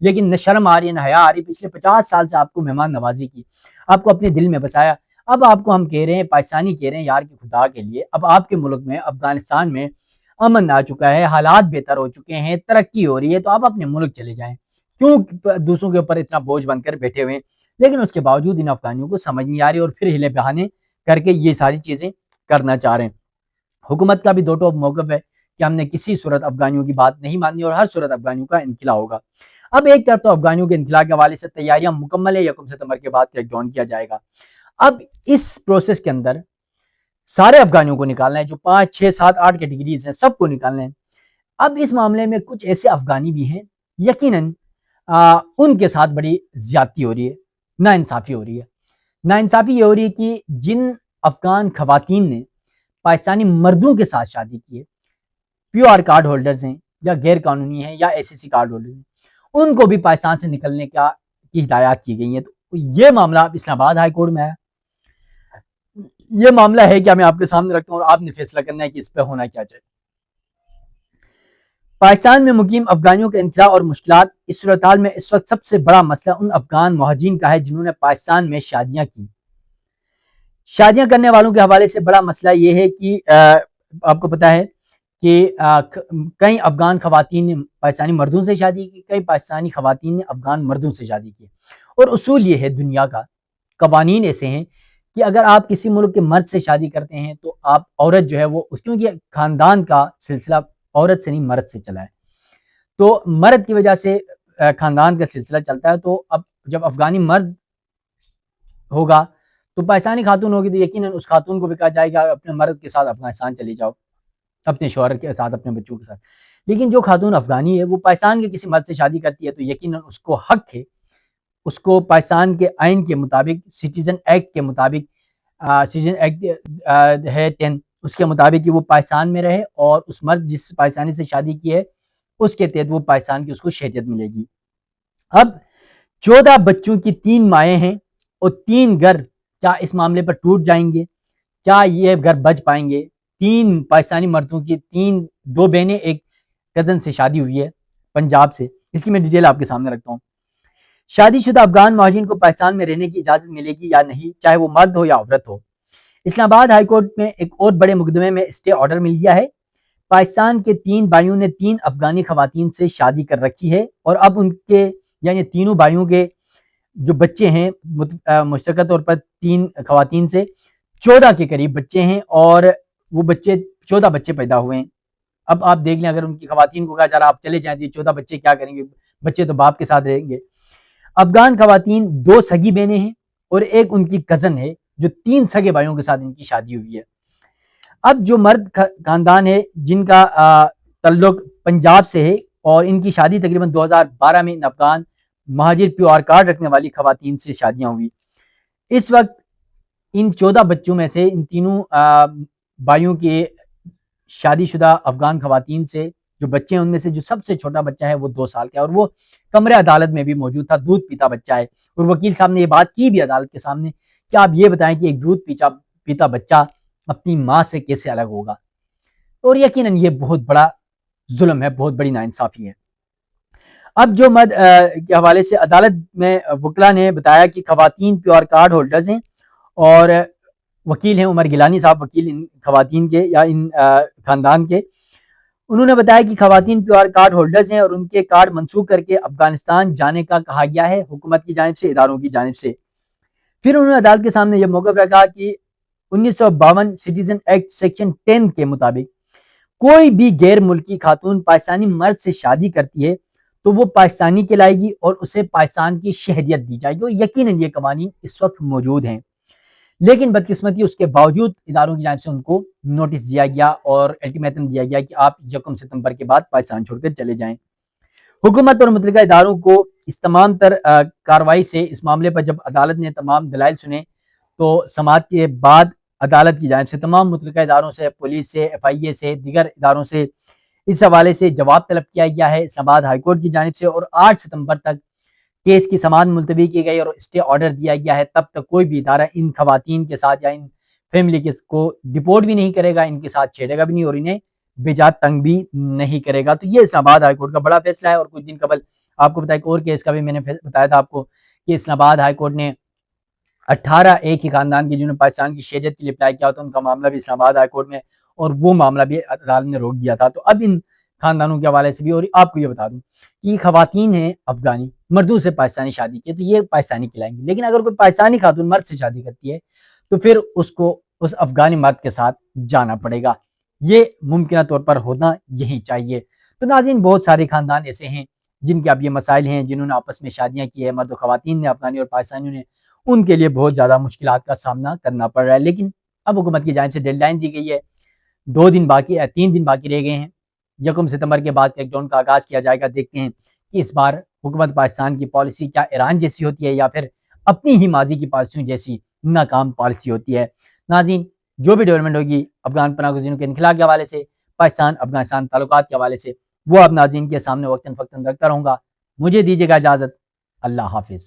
لیکن نہ شرم آ رہی ہے نہ حیا آ رہی. پچھلے 50 سال سے آپ کو مہمان نوازی کی, آپ کو اپنے دل میں بسایا. اب آپ کو ہم کہہ رہے ہیں, پاکستانی کہہ رہے ہیں یار کہ خدا کے لیے اب آپ کے ملک میں افغانستان میں امن آ چکا ہے, حالات بہتر ہو چکے ہیں, ترقی ہو رہی ہے, تو آپ اپنے ملک چلے جائیں, کیوں دوسروں کے اوپر اتنا بوجھ بن کر بیٹھے ہوئے ہیں. لیکن اس کے باوجود ان افغانیوں کو سمجھ نہیں آ رہی اور پھر ہلے بہانے کر کے یہ ساری چیزیں کرنا چاہ رہے ہیں. حکومت کا بھی دو ٹوک موقف ہے کہ ہم نے کسی صورت افغانیوں کی بات نہیں ماننی اور ہر صورت افغانیوں کا انخلا ہوگا. اب ایک طرف تو افغانیوں کے انخلا کے حوالے سے تیاریاں مکمل ہے, 1 ستمبر کے بعد کریک ڈاؤن کیا جائے گا. اب اس پروسیس کے اندر سارے افغانیوں کو نکالنا ہے, جو 5 6 7 8 کیٹیگریز ہیں سب کو نکالنا ہے. اب اس معاملے میں کچھ ایسے افغانی بھی ہیں یقیناً ان کے ساتھ بڑی زیادتی ہو رہی ہے, ناانصافی ہو رہی ہے. ناانصافی یہ ہو رہی ہے کہ جن افغان خواتین نے پاکستانی مردوں کے ساتھ شادی کی ہے, پیو آر کارڈ ہولڈرز ہیں یا غیر قانونی ہیں یا ایس سی کارڈ ہولڈرز ہیں, ان کو بھی پاکستان سے نکلنے کی ہدایات کی گئی ہیں. تو یہ معاملہ اسلام آباد ہائی کورٹ میں آیا. یہ معاملہ ہے کہ میں آپ کے سامنے رکھتا ہوں اور آپ نے فیصلہ کرنا ہے کہ اس پہ ہونا کیا چاہیے. پاکستان میں مقیم افغانیوں کے انخلا اور مشکلات. اس صورتحال میں اس وقت سب سے بڑا مسئلہ ان افغان مہاجرین کا ہے جنہوں نے پاکستان میں شادیاں کی. شادیاں کرنے والوں کے حوالے سے بڑا مسئلہ یہ ہے کہ آپ کو پتا ہے کہ کئی افغان خواتین نے پاکستانی مردوں سے شادی کی, کئی پاکستانی خواتین نے افغان مردوں سے شادی کی. اور اصول یہ ہے, دنیا کا قوانین ایسے ہیں کہ اگر آپ کسی ملک کے مرد سے شادی کرتے ہیں تو آپ عورت جو ہے وہ, کیونکہ خاندان کا سلسلہ عورت سے نہیں مرد سے چلا ہے, تو مرد کی وجہ سے خاندان کا سلسلہ چلتا ہے. تو اب جب افغانی مرد ہوگا تو پاکستانی خاتون ہوگی, تو یقیناً اس خاتون کو بھی کہا جائے گا اپنے مرد کے ساتھ افغانستان چلی جاؤ, اپنے شوہر کے ساتھ, اپنے بچوں کے ساتھ. لیکن جو خاتون افغانی ہے وہ پاکستان کے کسی مرد سے شادی کرتی ہے تو یقیناً اس کو حق ہے, اس کو پاکستان کے آئین کے مطابق, سٹیزن ایکٹ کے مطابق, سٹیزن ایکٹ ہے 10, اس کے مطابق کہ وہ پاکستان میں رہے اور اس مرد جس پاکستانی سے شادی کی ہے اس کے تحت وہ پاکستان کی اس کو شہریت ملے گی. اب 14 بچوں کی 3 مائیں ہیں اور 3 گھر, کیا اس معاملے پر ٹوٹ جائیں گے؟ کیا یہ گھر بچ پائیں گے؟ 3 پاکستانی مردوں کی 2 بہنیں, ایک کزن سے شادی ہوئی ہے پنجاب سے. اس کی میں ڈیٹیل آپ کے سامنے رکھتا ہوں. شادی شدہ افغان مہاجرین کو پاکستان میں رہنے کی اجازت ملے گی یا نہیں, چاہے وہ مرد ہو یا عورت ہو. اسلام آباد ہائی کورٹ میں ایک اور بڑے مقدمے میں اسٹے آرڈر مل گیا ہے. پاکستان کے 3 بھائیوں نے 3 افغانی خواتین سے شادی کر رکھی ہے اور اب ان کے یعنی تینوں بھائیوں کے جو بچے ہیں مشترکہ طور پر 3 خواتین سے 14 کے قریب بچے ہیں اور وہ بچے 14 بچے پیدا ہوئے ہیں. اب آپ دیکھ لیں, اگر ان کی خواتین کو کہا جا رہا آپ چلے جائیں, 14 بچے کیا کریں گے, بچے تو باپ کے ساتھ رہیں گے. افغان خواتین 2 سگی بہنیں ہیں اور ایک ان کی کزن ہے جو 3 سگے بھائیوں کے ساتھ ان کی شادی ہوئی ہے. اب جو مرد خاندان ہے جن کا تعلق پنجاب سے ہے اور ان کی شادی تقریباً 2012 میں ان افغان مہاجر پیو آر کارڈ رکھنے والی خواتین سے شادیاں ہوئی. اس وقت ان 14 بچوں میں سے ان تینوں بھائیوں کے شادی شدہ افغان خواتین سے جو بچے ہیں ان میں سے جو سب سے چھوٹا بچہ ہے وہ 2 سال کا ہے اور وہ کمرے عدالت میں بھی موجود تھا, دودھ پیتا بچہ ہے. اور وکیل صاحب نے یہ بات کی بھی عدالت کے سامنے کہ آپ یہ بتائیں کہ ایک دودھ پیتا بچہ اپنی ماں سے کیسے الگ ہوگا. اور یقیناً یہ بہت بڑا ظلم ہے, بہت بڑی ناانصافی ہے. اب جو مرد کے حوالے سے عدالت میں وکلا نے بتایا کہ خواتین پیو آر کارڈ ہولڈرز ہیں اور وکیل ہیں عمر گیلانی صاحب, وکیل ان خواتین کے یا ان خاندان کے. انہوں نے بتایا کہ خواتین پیو آر کارڈ ہولڈرز ہیں اور ان کے کارڈ منسوخ کر کے افغانستان جانے کا کہا گیا ہے حکومت کی جانب سے, اداروں کی جانب سے. پھر انہوں نے عدالت کے سامنے یہ موقف رکھا کہ 1952 سٹیزن ایکٹ سیکشن 10 کے مطابق کوئی بھی غیر ملکی خاتون پاکستانی مرد سے شادی کرتی ہے تو وہ پاکستانی کہلائے گی اور اسے پاکستان کی شہریت دی جائے گی. اور یقیناً یہ قوانین اس وقت موجود ہیں, لیکن بدقسمتی اس کے باوجود اداروں کی جانب سے ان کو نوٹس دیا گیا اور الٹیمیٹم دیا گیا کہ آپ 1 ستمبر کے بعد پاکستان چھوڑ کر چلے جائیں. حکومت اور متعلقہ اداروں کو اس تمام تر کارروائی سے اس معاملے پر جب عدالت نے تمام دلائل سنے تو سماعت کے بعد عدالت کی جانب سے تمام متعلقہ اداروں سے, پولیس سے, FIA سے, دیگر اداروں سے اس حوالے سے جواب طلب کیا گیا ہے اسلام آباد ہائی کورٹ کی جانب سے. اور 8 ستمبر تک کیس کی سماعت ملتوی کی گئی اور اسٹے آرڈر دیا گیا ہے. تب تک کوئی بھی ادارہ ان خواتین کے ساتھ یا ان فیملی کے کو ڈپورٹ بھی نہیں کرے گا, ان کے ساتھ چھیڑے گا بھی نہیں اور انہیں بے جا تنگ بھی نہیں کرے گا. تو یہ اسلام آباد ہائی کورٹ کا بڑا فیصلہ ہے. اور کچھ دن قبل آپ کو بتایا ایک اور کیس کا بھی میں نے بتایا تھا آپ کو کہ اسلام آباد ہائی کورٹ نے 18 ایک ہی خاندان کی جنہوں نے پاکستان کی شہریت کے لیے اپلائی کیا ہوتا ان کا معاملہ بھی اسلام آباد ہائی کورٹ میں، اور وہ معاملہ بھی عدالت نے روک دیا تھا۔ تو اب ان خاندانوں کے حوالے سے بھی، اور آپ کو یہ بتا دوں کہ خواتین ہیں افغانی، مردوں سے پاکستانی شادی کی تو یہ پاکستانی کہلائیں گی، لیکن اگر کوئی پاکستانی خاتون مرد سے شادی کرتی ہے تو پھر اس کو اس افغانی مرد کے ساتھ جانا پڑے گا۔ یہ ممکنہ طور پر ہونا یہی چاہیے۔ تو ناظرین، بہت سارے خاندان ایسے ہیں جن کے اب یہ مسائل ہیں، جنہوں نے آپس میں شادیاں کی ہے، مرد و خواتین نے، افغانی اور پاکستانیوں نے، ان کے لیے بہت زیادہ مشکلات کا سامنا کرنا پڑ رہا ہے۔ لیکن اب حکومت کی جانب سے ڈیڈ لائن دی گئی ہے، 3 دن باقی رہ گئے ہیں، 1 ستمبر کے بعد کریک ڈاؤن کا آغاز کیا جائے گا۔ دیکھتے ہیں کہ اس بار حکومت پاکستان کی پالیسی کیا ایران جیسی ہوتی ہے یا پھر اپنی ہی ماضی کی پالیسیوں جیسی ناکام پالیسی ہوتی ہے۔ ناظرین، جو بھی ڈیولپمنٹ ہوگی افغان پناہ گزینوں کے انخلا کے حوالے سے، پاکستان افغانستان تعلقات کے حوالے سے، وہ اب ناظرین کے سامنے وقتاً فوقتاً رکھتا رہوں گا۔ مجھے دیجیے گا اجازت، اللہ حافظ۔